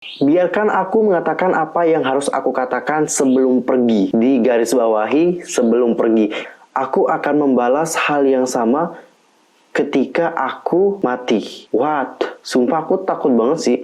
Biarkan aku mengatakan apa yang harus aku katakan sebelum pergi. Di garis bawahi sebelum pergi. Aku akan membalas hal yang sama ketika aku mati. What? Sumpah aku takut banget sih.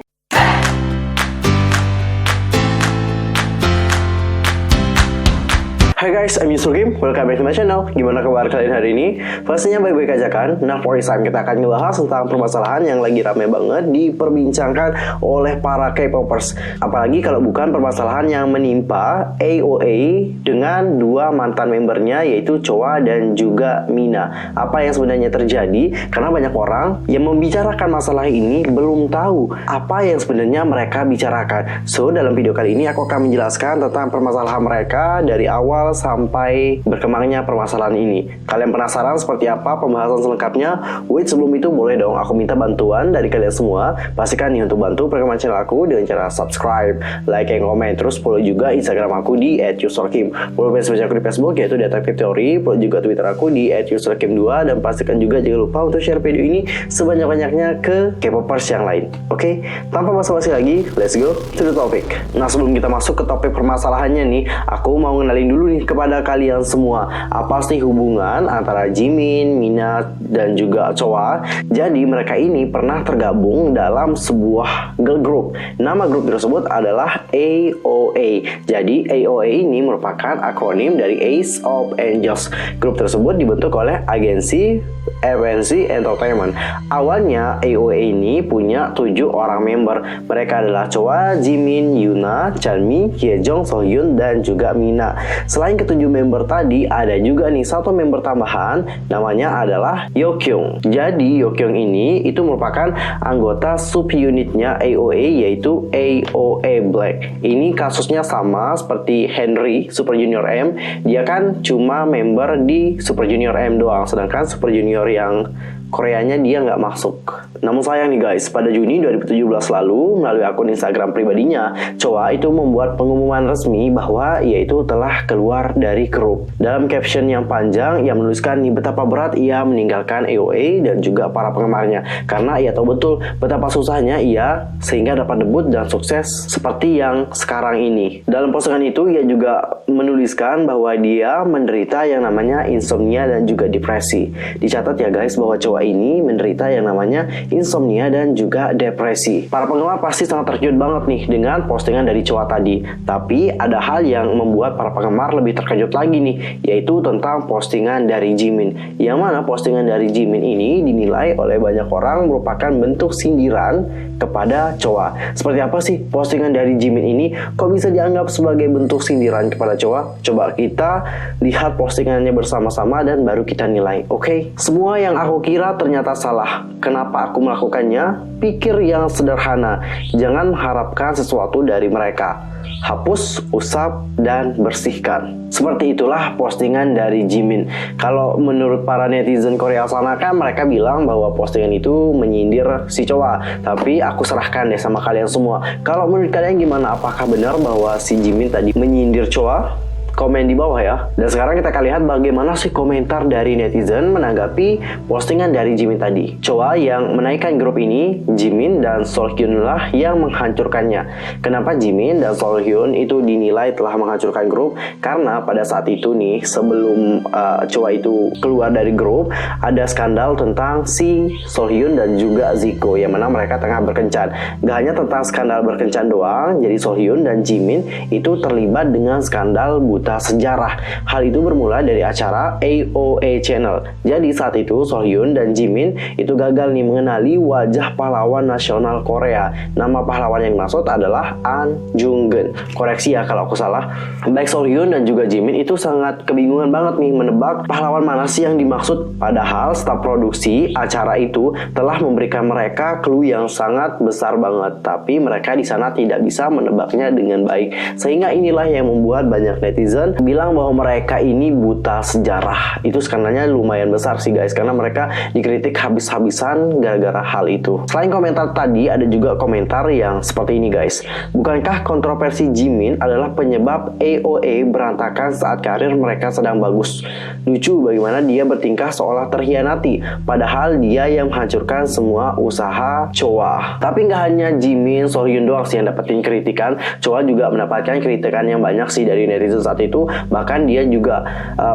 Hai guys, I'm Yusuf Kim. Welcome back to my channel. Gimana kabar kalian hari ini? Pastinya baik-baik aja kan? Nah, for this time kita akan ngebahas tentang permasalahan yang lagi rame banget diperbincangkan oleh para K-popers. Apalagi kalau bukan permasalahan yang menimpa AOA dengan dua mantan membernya, yaitu Choa dan juga Mina. Apa yang sebenarnya terjadi? Karena banyak orang yang membicarakan masalah ini belum tahu apa yang sebenarnya mereka bicarakan. So, dalam video kali ini aku akan menjelaskan tentang permasalahan mereka dari awal sampai berkembangnya permasalahan ini. Kalian penasaran seperti apa pembahasan selengkapnya? Wait, sebelum itu boleh dong aku minta bantuan dari kalian semua. Pastikan nih untuk bantu perkembangan channel aku dengan cara subscribe, like, and comment. Terus follow juga Instagram aku di @userkim. Follow page aku di Facebook yaitu Detective Theory. Follow juga Twitter aku di @userkim2. Dan pastikan juga jangan lupa untuk share video ini sebanyak-banyaknya ke K-popers yang lain. Oke? Tanpa basa-basi lagi, let's go to the topic. Nah, sebelum kita masuk ke topik permasalahannya nih, aku mau ngenalin dulu nih kepada kalian semua apa sih hubungan antara Jimin, Mina, dan juga Choa. Jadi mereka ini pernah tergabung dalam sebuah girl group. Nama grup tersebut adalah AOA. Jadi AOA ini merupakan akronim dari Ace of Angels. Grup tersebut dibentuk oleh agensi FNC Entertainment. Awalnya AOA ini punya 7 orang member. Mereka adalah Choa, Jimin, Yuna, Chanmi, Hyejong, Sohyun, dan juga Mina. Selain ketujuh member tadi, ada juga nih satu member tambahan, namanya adalah Yeokyoung. Jadi Yeokyoung ini itu merupakan anggota subunitnya AOA, yaitu AOA Black. Ini kasusnya sama seperti Henry Super Junior M. Dia kan cuma member di Super Junior M doang, sedangkan Super Junior yang Koreanya dia nggak masuk. Namun sayang nih guys, pada Juni 2017 lalu, melalui akun Instagram pribadinya, Choa itu membuat pengumuman resmi bahwa ia itu telah keluar dari grup. Dalam caption yang panjang, ia menuliskan nih betapa berat ia meninggalkan AOA dan juga para penggemarnya. Karena ia tahu betul betapa susahnya ia sehingga dapat debut dan sukses seperti yang sekarang ini. Dalam postingan itu, ia juga menuliskan bahwa dia menderita yang namanya insomnia dan juga depresi. Dicatat ya guys bahwa Choa ini menderita yang namanya insomnia dan juga depresi. Para penggemar pasti sangat terkejut banget nih dengan postingan dari Choa tadi. Tapi ada hal yang membuat para penggemar lebih terkejut lagi nih, yaitu tentang postingan dari Jimin. Yang mana postingan dari Jimin ini dinilai oleh banyak orang merupakan bentuk sindiran kepada Choa. Seperti apa sih postingan dari Jimin ini? Kok bisa dianggap sebagai bentuk sindiran kepada Choa? Coba kita lihat postingannya bersama-sama dan baru kita nilai. Oke? Semua yang aku kira ternyata salah. Kenapa aku melakukannya? Pikir yang sederhana. Jangan mengharapkan sesuatu dari mereka. Hapus, usap, dan bersihkan. Seperti itulah postingan dari Jimin. Kalau menurut para netizen Korea sana kan mereka bilang bahwa postingan itu menyindir si Choa. Tapi aku serahkan deh sama kalian semua. Kalau menurut kalian gimana? Apakah benar bahwa si Jimin tadi menyindir Choa? Komen di bawah ya. Dan sekarang kita akan lihat bagaimana sih komentar dari netizen menanggapi postingan dari Jimin tadi. Choa yang menaikkan grup ini, Jimin dan Sohyun lah yang menghancurkannya. Kenapa Jimin dan Sohyun itu dinilai telah menghancurkan grup? Karena pada saat itu nih, sebelum Choa itu keluar dari grup, ada skandal tentang si Sohyun dan juga Zico, yang mana mereka tengah berkencan. Gak hanya tentang skandal berkencan doang, jadi Sohyun dan Jimin itu terlibat dengan skandal buta sejarah. Hal itu bermula dari acara AOA Channel. Jadi saat itu Sohyun dan Jimin itu gagal nih mengenali wajah pahlawan nasional Korea. Nama pahlawan yang dimaksud adalah An Jung-geun. Koreksi ya kalau aku salah. Baik Sohyun dan juga Jimin itu sangat kebingungan banget nih menebak pahlawan mana sih yang dimaksud. Padahal staf produksi acara itu telah memberikan mereka clue yang sangat besar banget. Tapi mereka di sana tidak bisa menebaknya dengan baik. Sehingga inilah yang membuat banyak netizen netizen bilang bahwa mereka ini buta sejarah. Itu skandalnya lumayan besar sih guys, karena mereka dikritik habis-habisan gara-gara hal itu. Selain komentar tadi, ada juga komentar yang seperti ini guys. Bukankah kontroversi Jimin adalah penyebab AOA berantakan saat karir mereka sedang bagus? Lucu bagaimana dia bertingkah seolah terhianati, padahal dia yang menghancurkan semua usaha Choa. Tapi nggak hanya Jimin, Sohyun doang sih yang dapetin kritikan. Choa juga mendapatkan kritikan yang banyak sih dari netizen saat itu. Bahkan dia juga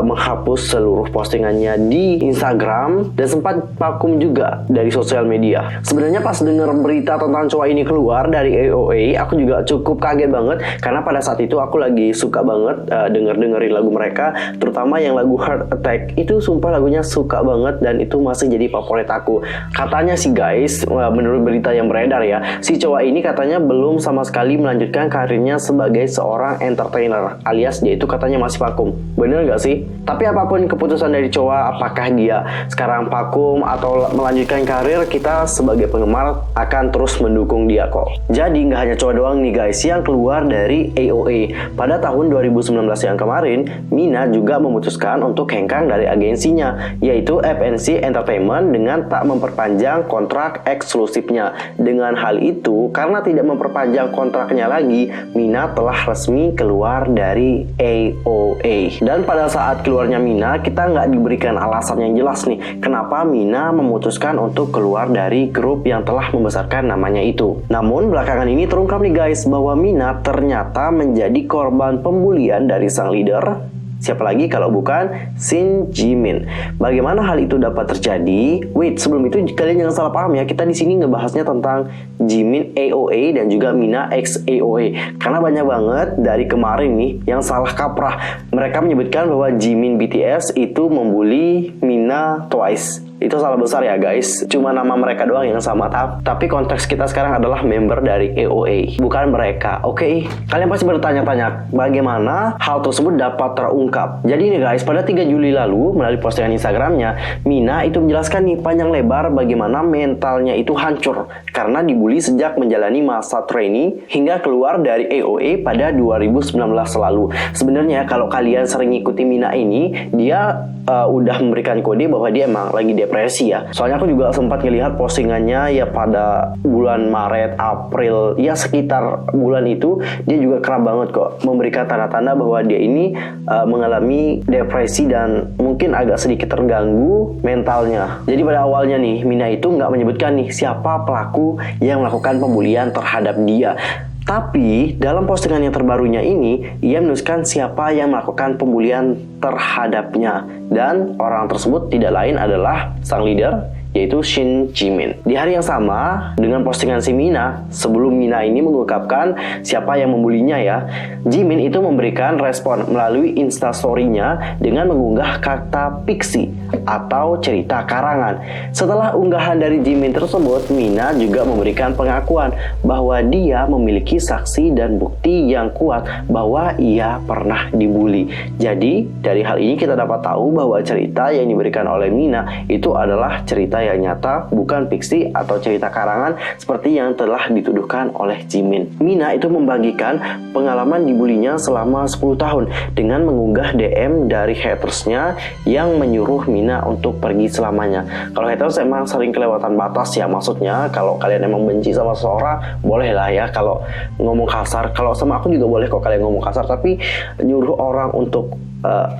menghapus seluruh postingannya di Instagram dan sempat vakum juga dari sosial media. Sebenarnya pas denger berita tentang Choa ini keluar dari AOA, aku juga cukup kaget banget karena pada saat itu aku lagi suka banget dengerin lagu mereka, terutama yang lagu Heart Attack. Itu sumpah lagunya suka banget dan itu masih jadi favorit aku. Katanya sih guys, menurut berita yang beredar ya, si Choa ini katanya belum sama sekali melanjutkan karirnya sebagai seorang entertainer, alias dia itu katanya masih vakum. Bener gak sih? Tapi apapun keputusan dari Choa, apakah dia sekarang vakum atau melanjutkan karir, kita sebagai penggemar akan terus mendukung dia kok. Jadi nggak hanya Choa doang nih guys yang keluar dari AOA. Pada tahun 2019 yang kemarin, Mina juga memutuskan untuk hengkang dari agensinya, yaitu FNC Entertainment, dengan tak memperpanjang kontrak eksklusifnya. Dengan hal itu, karena tidak memperpanjang kontraknya lagi, Mina telah resmi keluar dari AOA. Dan pada saat keluarnya Mina, kita nggak diberikan alasan yang jelas nih kenapa Mina memutuskan untuk keluar dari grup yang telah membesarkan namanya itu. Namun belakangan ini terungkap nih guys bahwa Mina ternyata menjadi korban pembulian dari sang leader. Siapa lagi kalau bukan Shin Jimin. Bagaimana hal itu dapat terjadi? Wait, sebelum itu kalian jangan salah paham ya. Kita di sini ngebahasnya tentang Jimin AOA dan juga Mina X AOA. Karena banyak banget dari kemarin nih yang salah kaprah. Mereka menyebutkan bahwa Jimin BTS itu membuli Mina Twice. Itu salah besar ya guys. Cuma nama mereka doang yang sama. Tapi konteks kita sekarang adalah member dari AOA, bukan mereka. Oke? Kalian pasti bertanya-tanya bagaimana hal tersebut dapat terungkap. Jadi nih guys, pada 3 Juli lalu melalui postingan Instagramnya, Mina itu menjelaskan nih panjang lebar bagaimana mentalnya itu hancur karena dibully sejak menjalani masa trainee hingga keluar dari AOA pada 2019 lalu. Sebenarnya kalau kalian sering ngikuti Mina ini, dia udah memberikan kode bahwa dia emang lagi depresi ya. Soalnya aku juga sempat ngelihat postingannya ya pada bulan Maret, April, ya sekitar bulan itu dia juga kerap banget kok memberikan tanda-tanda bahwa dia ini mengalami depresi dan mungkin agak sedikit terganggu mentalnya. Jadi pada awalnya nih Mina itu nggak menyebutkan nih siapa pelaku yang melakukan pembulian terhadap dia. Tapi dalam postingan yang terbarunya ini, ia menuliskan siapa yang melakukan pembulian terhadapnya. Dan orang tersebut tidak lain adalah sang leader, yaitu Shin Jimin. Di hari yang sama dengan postingan si Mina, sebelum Mina ini mengungkapkan siapa yang membulinya ya, Jimin itu memberikan respon melalui instastory-nya dengan mengunggah kata fiksi atau cerita karangan. Setelah unggahan dari Jimin tersebut, Mina juga memberikan pengakuan bahwa dia memiliki saksi dan bukti yang kuat bahwa ia pernah dibully. Jadi dari hal ini kita dapat tahu bahwa cerita yang diberikan oleh Mina itu adalah cerita yang nyata, bukan fiksi atau cerita karangan seperti yang telah dituduhkan oleh Jimin. Mina itu membagikan pengalaman dibulinya selama 10 tahun dengan mengunggah DM dari hatersnya yang menyuruh Mina untuk pergi selamanya. Kalau haters emang sering kelewatan batas ya, maksudnya kalau kalian emang benci sama seseorang boleh lah ya kalau ngomong kasar. Kalau sama aku juga boleh kok kalian ngomong kasar, tapi nyuruh orang untuk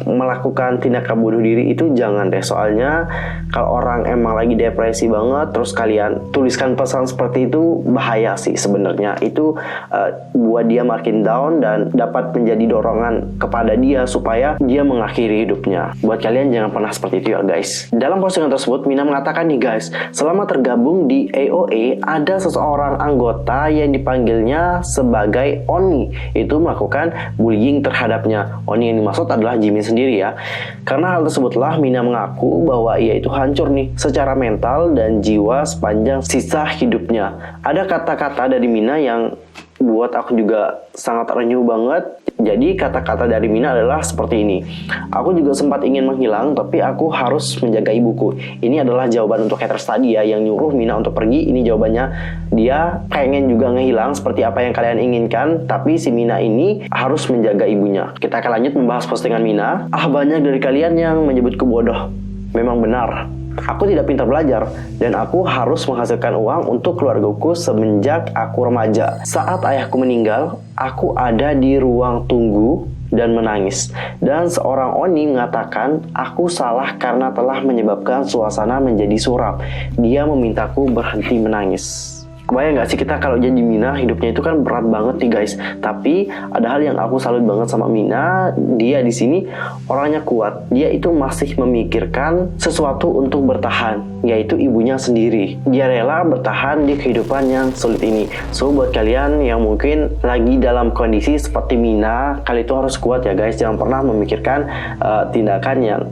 melakukan tindakan bunuh diri itu jangan deh. Soalnya kalau orang emang lagi depresi banget terus kalian tuliskan pesan seperti itu, bahaya sih sebenarnya. Itu buat dia makin down dan dapat menjadi dorongan kepada dia supaya dia mengakhiri hidupnya. Buat kalian jangan pernah seperti itu ya guys. Dalam postingan tersebut Mina mengatakan nih guys, selama tergabung di AOA ada seseorang anggota yang dipanggilnya sebagai Oni itu melakukan bullying terhadapnya. Oni yang dimaksud adalah Jimin sendiri ya. Karena hal tersebutlah Mina mengaku bahwa ia itu hancur nih secara mental dan jiwa sepanjang sisa hidupnya. Ada kata-kata dari Mina yang buat aku juga sangat renyuh banget. Jadi kata-kata dari Mina adalah seperti ini. Aku juga sempat ingin menghilang, tapi aku harus menjaga ibuku. Ini adalah jawaban untuk haters tadi ya, yang nyuruh Mina untuk pergi. Ini jawabannya. Dia pengen juga ngehilang seperti apa yang kalian inginkan, tapi si Mina ini harus menjaga ibunya. Kita akan lanjut membahas postingan Mina. Banyak dari kalian yang menyebutku bodoh. Memang benar. Aku tidak pintar belajar, dan aku harus menghasilkan uang untuk keluargaku semenjak aku remaja. Saat ayahku meninggal, aku ada di ruang tunggu dan menangis. Dan seorang Oni mengatakan, aku salah karena telah menyebabkan suasana menjadi suram. Dia memintaku berhenti menangis. Kebayang gak sih kita kalau jadi Mina, hidupnya itu kan berat banget nih guys. Tapi ada hal yang aku salut banget sama Mina. Dia di sini orangnya kuat. Dia itu masih memikirkan sesuatu untuk bertahan, yaitu ibunya sendiri. Dia rela bertahan di kehidupan yang sulit ini. So buat kalian yang mungkin lagi dalam kondisi seperti Mina, kalian itu harus kuat ya guys. Jangan pernah memikirkan tindakan yang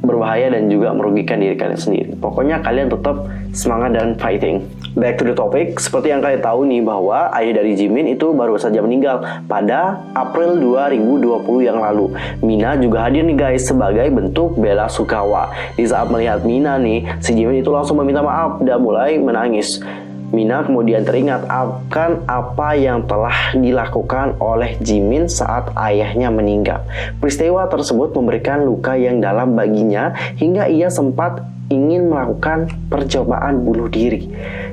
berbahaya dan juga merugikan diri kalian sendiri. Pokoknya kalian tetap semangat dan fighting. Back to the topic, seperti yang kalian tahu nih bahwa ayah dari Jimin itu baru saja meninggal pada April 2020 yang lalu. Mina juga hadir nih guys sebagai bentuk bela sungkawa. Di saat melihat Mina nih, si Jimin itu langsung meminta maaf dan mulai menangis. Mina kemudian teringat akan apa yang telah dilakukan oleh Jimin saat ayahnya meninggal. Peristiwa tersebut memberikan luka yang dalam baginya hingga ia sempat ingin melakukan percobaan bunuh diri.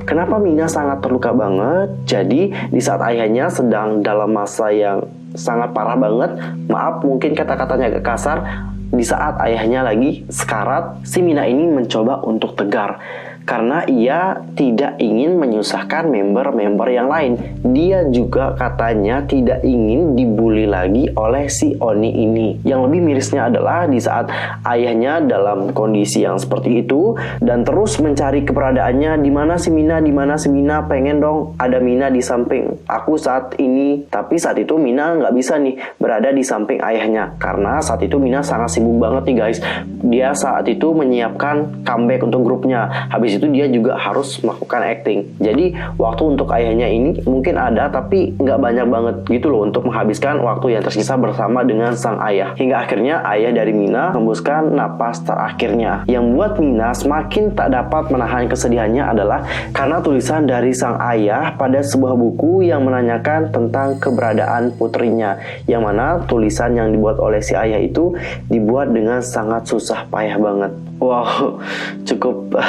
Kenapa Mina sangat terluka banget? Jadi di saat ayahnya sedang dalam masa yang sangat parah banget, maaf mungkin kata-katanya agak kasar, di saat ayahnya lagi sekarat, si Mina ini mencoba untuk tegar. Karena ia tidak ingin menyusahkan member-member yang lain. Dia juga katanya tidak ingin dibully lagi oleh si Oni ini. Yang lebih mirisnya adalah di saat ayahnya dalam kondisi yang seperti itu dan terus mencari keberadaannya, di mana si Mina, pengen dong ada Mina di samping aku saat ini. Tapi saat itu Mina nggak bisa nih berada di samping ayahnya karena saat itu Mina sangat sibuk banget nih guys. Dia saat itu menyiapkan comeback untuk grupnya. Habis itu dia juga harus melakukan acting. Jadi waktu untuk ayahnya ini mungkin ada, tapi nggak banyak banget gitu loh untuk menghabiskan waktu yang tersisa bersama dengan sang ayah. Hingga akhirnya ayah dari Mina hembuskan napas terakhirnya. Yang membuat Mina semakin tak dapat menahan kesedihannya adalah karena tulisan dari sang ayah pada sebuah buku yang menanyakan tentang keberadaan putrinya. Yang mana tulisan yang dibuat oleh si ayah itu dibuat dengan sangat susah payah banget. Wow, cukup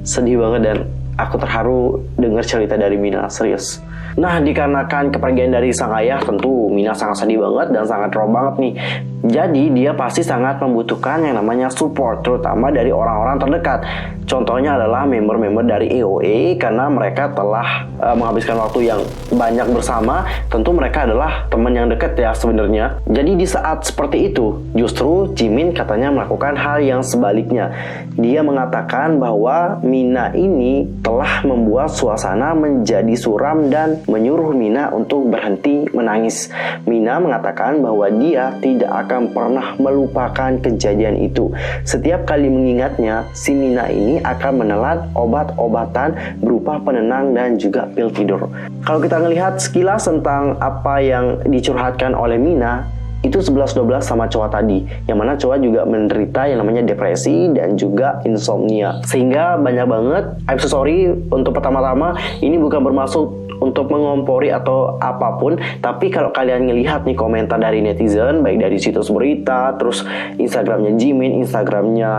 sedih banget dan aku terharu dengar cerita dari Mina, serius. Nah, dikarenakan kepergian dari sang ayah, tentu Mina sangat sedih banget dan sangat drop banget nih. Jadi dia pasti sangat membutuhkan yang namanya support, terutama dari orang-orang terdekat. Contohnya adalah member-member dari AOA, karena mereka telah menghabiskan waktu yang banyak bersama. Tentu mereka adalah teman yang dekat ya sebenarnya. Jadi di saat seperti itu, justru Jimin katanya melakukan hal yang sebaliknya. Dia mengatakan bahwa Mina ini telah membuat suasana menjadi suram dan menyuruh Mina untuk berhenti menangis. Mina mengatakan bahwa dia tidak akan pernah melupakan kejadian itu. Setiap kali mengingatnya, si Mina ini akan menelan obat-obatan berupa penenang dan juga pil tidur. Kalau kita melihat sekilas tentang apa yang dicurhatkan oleh Mina, itu 11-12 sama Choa tadi, yang mana Choa juga menderita yang namanya depresi dan juga insomnia. Sehingga banyak banget, I'm so sorry untuk pertama-tama, ini bukan bermaksud untuk mengompori atau apapun, tapi kalau kalian ngelihat nih komentar dari netizen, baik dari situs berita, terus Instagramnya Jimin, Instagramnya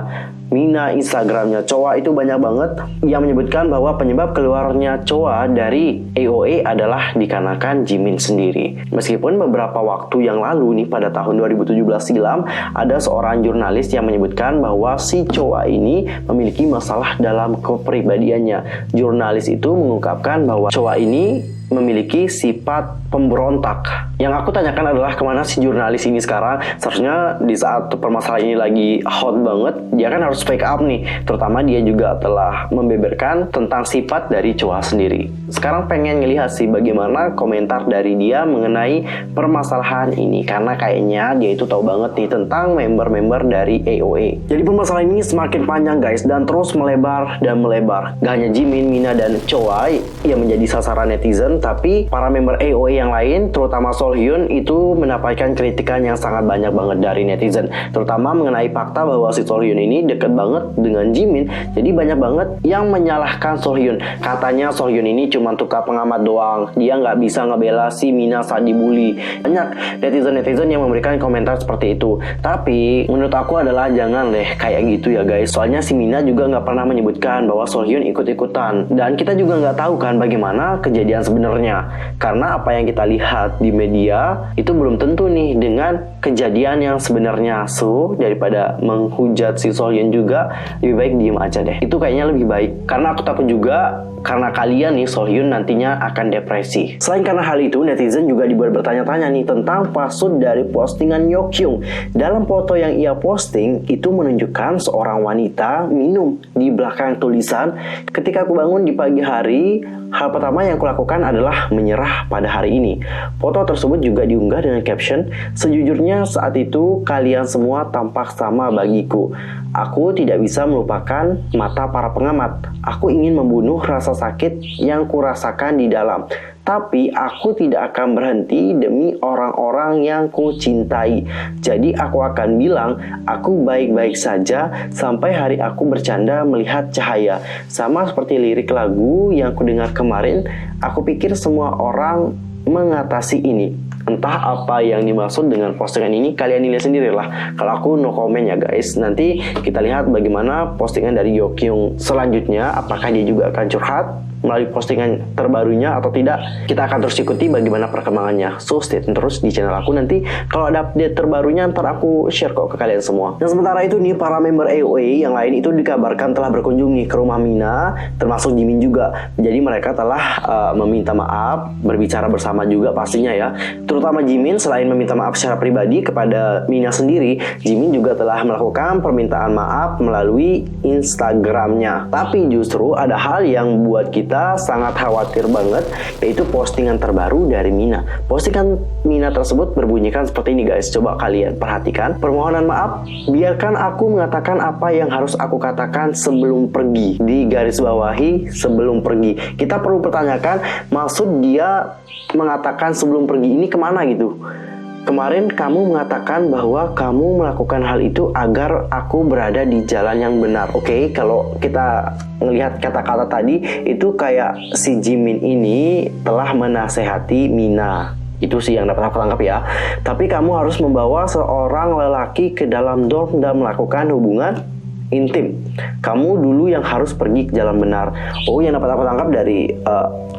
Mina, Instagramnya Choa, itu banyak banget yang menyebutkan bahwa penyebab keluarnya Choa dari AOA adalah dikarenakan Jimin sendiri. Meskipun beberapa waktu yang lalu nih pada tahun 2017 silam, ada seorang jurnalis yang menyebutkan bahwa si Choa ini memiliki masalah dalam kepribadiannya. Jurnalis itu mengungkapkan bahwa Choa ini memiliki sifat pemberontak. Yang aku tanyakan adalah kemana si jurnalis ini sekarang? Seharusnya di saat permasalahan ini lagi hot banget, dia kan harus speak up nih. Terutama dia juga telah membeberkan tentang sifat dari Choa sendiri. sekarang pengen ngelihat sih bagaimana komentar dari dia mengenai permasalahan ini, karena kayaknya dia itu tahu banget nih tentang member-member dari AOA. Jadi permasalahan ini semakin panjang guys, dan terus melebar dan melebar. Gak hanya Jimin, Mina, dan Choa yang menjadi sasaran netizen, tapi para member AOA yang lain, terutama Seolhyun, itu mendapatkan kritikan yang sangat banyak banget dari netizen, terutama mengenai fakta bahwa si Seolhyun ini deket banget dengan Jimin. Jadi banyak banget yang menyalahkan Seolhyun. Katanya Seolhyun ini cuma tukang pengamat doang, dia nggak bisa ngebela si Mina saat dibully. Banyak netizen-netizen yang memberikan komentar seperti itu. Tapi menurut aku adalah jangan deh kayak gitu ya guys. Soalnya si Mina juga nggak pernah menyebutkan bahwa Seolhyun ikut-ikutan, dan kita juga nggak tahu kan bagaimana kejadian sebenarnya. Karena apa yang kita lihat di media itu belum tentu nih dengan kejadian yang sebenarnya. So daripada menghujat si Seolhyun juga, lebih baik diem aja deh. Itu kayaknya lebih baik, karena aku takut juga karena kalian nih Seolhyun nantinya akan depresi. Selain karena hal itu, netizen juga dibuat bertanya-tanya nih tentang password dari postingan Yeokhyung. Dalam foto yang ia posting itu menunjukkan seorang wanita minum di belakang tulisan, ketika aku bangun di pagi hari, hal pertama yang kulakukan adalah menyerah pada hari ini. Foto tersebut juga diunggah dengan caption, sejujurnya saat itu kalian semua tampak sama bagiku. Aku tidak bisa melupakan mata para pengamat. Aku ingin membunuh rasa sakit yang kurasakan di dalam. Tapi aku tidak akan berhenti demi orang-orang yang ku cintai. Jadi aku akan bilang, aku baik-baik saja sampai hari aku bercanda melihat cahaya. Sama seperti lirik lagu yang ku dengar kemarin, aku pikir semua orang mengatasi ini. Entah apa yang dimaksud dengan postingan ini, kalian nilai sendirilah. Kalau aku no comment ya guys. Nanti kita lihat bagaimana postingan dari Yeokhyung selanjutnya. Apakah dia juga akan curhat melalui postingan terbarunya atau tidak, kita akan terus ikuti bagaimana perkembangannya. So stay tune terus di channel aku, nanti kalau ada update terbarunya ntar aku share kok ke kalian semua. Dan sementara itu nih, para member AOA yang lain itu dikabarkan telah berkunjung nih ke rumah Mina, termasuk Jimin juga. Jadi mereka telah meminta maaf, berbicara bersama juga pastinya ya. Terutama Jimin, selain meminta maaf secara pribadi kepada Mina sendiri, Jimin juga telah melakukan permintaan maaf melalui Instagramnya. Tapi justru ada hal yang buat kita sangat khawatir banget, yaitu postingan terbaru dari Mina. Postingan Mina tersebut berbunyikan seperti ini guys, coba kalian perhatikan. Permohonan maaf, biarkan aku mengatakan apa yang harus aku katakan sebelum pergi. Di garis bawahi sebelum pergi. Kita perlu pertanyakan, maksud dia mengatakan sebelum pergi ini kemana gitu. Kemarin kamu mengatakan bahwa kamu melakukan hal itu agar aku berada di jalan yang benar. Oke, kalau kita melihat kata-kata tadi, itu kayak si Jimin ini telah menasehati Mina. Itu sih yang dapat aku tangkap ya. Tapi kamu harus membawa seorang lelaki ke dalam dorm dan melakukan hubungan intim. Kamu dulu yang harus pergi ke jalan benar. Oh, yang dapat aku tangkap dari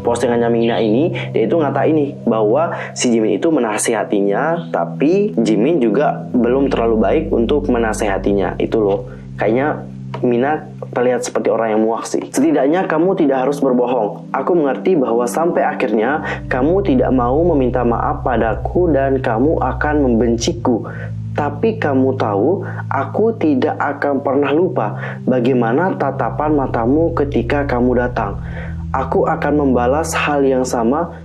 postingannya Mina ini, dia itu ngata ini bahwa si Jimin itu menasehatinya, tapi Jimin juga belum terlalu baik untuk menasehatinya. Itu loh, kayaknya Mina terlihat seperti orang yang muak sih. Setidaknya kamu tidak harus berbohong. Aku mengerti bahwa sampai akhirnya kamu tidak mau meminta maaf padaku dan kamu akan membenciku. Tapi kamu tahu, aku tidak akan pernah lupa bagaimana tatapan matamu ketika kamu datang. Aku akan membalas hal yang sama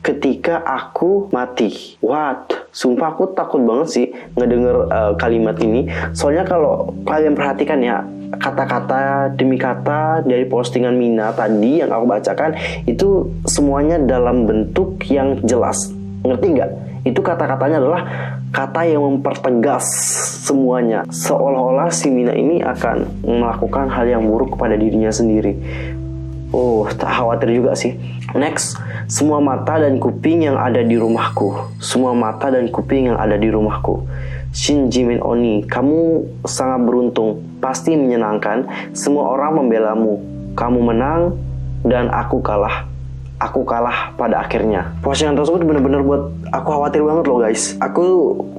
ketika aku mati. What? Sumpah aku takut banget sih ngedenger kalimat ini. Soalnya kalau kalian perhatikan ya, kata-kata demi kata dari postingan Mina tadi yang aku bacakan, itu semuanya dalam bentuk yang jelas. Ngerti nggak? Itu kata-katanya adalah kata yang mempertegas semuanya. Seolah-olah si Mina ini akan melakukan hal yang buruk kepada dirinya sendiri. Oh, tak khawatir juga sih. Next, semua mata dan kuping yang ada di rumahku. Semua mata dan kuping yang ada di rumahku. Shin Jimin Oni, kamu sangat beruntung. Pasti menyenangkan. Semua orang membelamu. Kamu menang dan aku kalah. Aku kalah pada akhirnya. Postingan tersebut benar-benar buat aku khawatir banget loh guys. Aku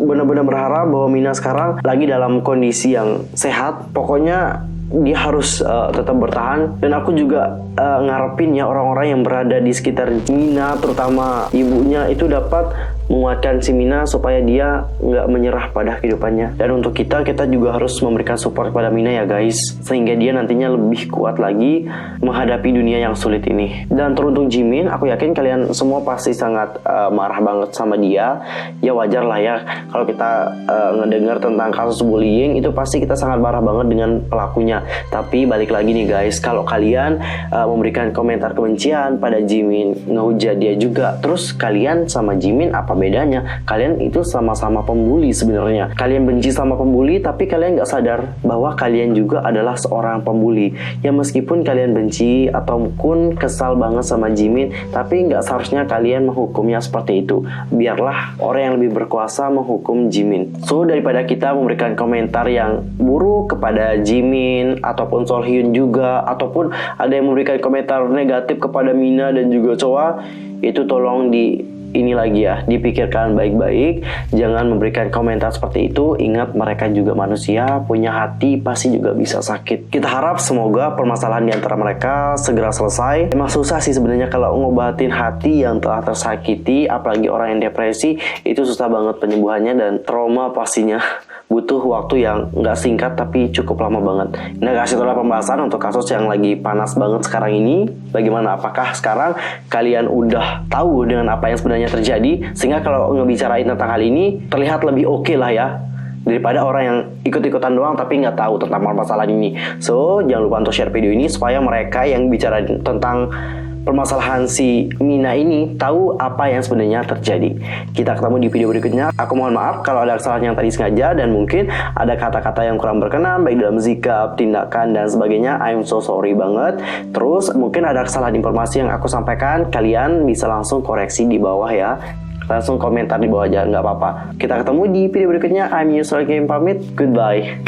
benar-benar berharap bahwa Mina sekarang lagi dalam kondisi yang sehat. Pokoknya dia harus tetap bertahan. Dan aku juga ngarepin ya orang-orang yang berada di sekitar Mina, terutama ibunya, itu dapat menguatkan si Mina supaya dia nggak menyerah pada kehidupannya. Dan untuk kita juga harus memberikan support pada Mina ya guys, sehingga dia nantinya lebih kuat lagi menghadapi dunia yang sulit ini. Dan teruntuk Jimin, aku yakin kalian semua pasti sangat marah banget sama dia. Ya wajar lah ya, kalau kita ngedengar tentang kasus bullying itu pasti kita sangat marah banget dengan pelakunya. Tapi balik lagi nih guys, kalau kalian memberikan komentar kebencian pada Jimin, ngehujat dia juga, terus kalian sama Jimin apa bedanya? Kalian itu sama-sama pembuli sebenarnya. Kalian benci sama pembuli, tapi kalian nggak sadar bahwa kalian juga adalah seorang pembuli. Ya meskipun kalian benci ataupun kesal banget sama Jimin, tapi nggak seharusnya kalian menghukumnya seperti itu. Biarlah orang yang lebih berkuasa menghukum Jimin. So daripada kita memberikan komentar yang buruk kepada Jimin ataupun Solhyun juga, ataupun ada yang memberikan komentar negatif kepada Mina dan juga Choa, itu tolong ini lagi ya, dipikirkan baik-baik. Jangan memberikan komentar seperti itu. Ingat, mereka juga manusia, punya hati, pasti juga bisa sakit. Kita harap semoga permasalahan di antara mereka segera selesai. Emang susah sih sebenarnya kalau ngobatin hati yang telah tersakiti, apalagi orang yang depresi, itu susah banget penyembuhannya, dan trauma pastinya butuh waktu yang nggak singkat tapi cukup lama banget. Nah guys, itulah pembahasan untuk kasus yang lagi panas banget sekarang ini. Bagaimana, apakah sekarang kalian udah tahu dengan apa yang sebenarnya terjadi, sehingga kalau ngebicarain tentang hal ini terlihat lebih oke lah ya, daripada orang yang ikut-ikutan doang tapi nggak tahu tentang permasalahan ini. So jangan lupa untuk share video ini supaya mereka yang bicara tentang permasalahan si Mina ini tahu apa yang sebenarnya terjadi. Kita ketemu di video berikutnya. Aku mohon maaf kalau ada kesalahan yang tadi sengaja dan mungkin ada kata-kata yang kurang berkenan baik dalam sikap, tindakan dan sebagainya. I'm so sorry banget. Terus mungkin ada kesalahan informasi yang aku sampaikan, kalian bisa langsung koreksi di bawah ya. Langsung komentar di bawah aja, nggak apa-apa. Kita ketemu di video berikutnya. I'm Yusuf Game pamit. Goodbye.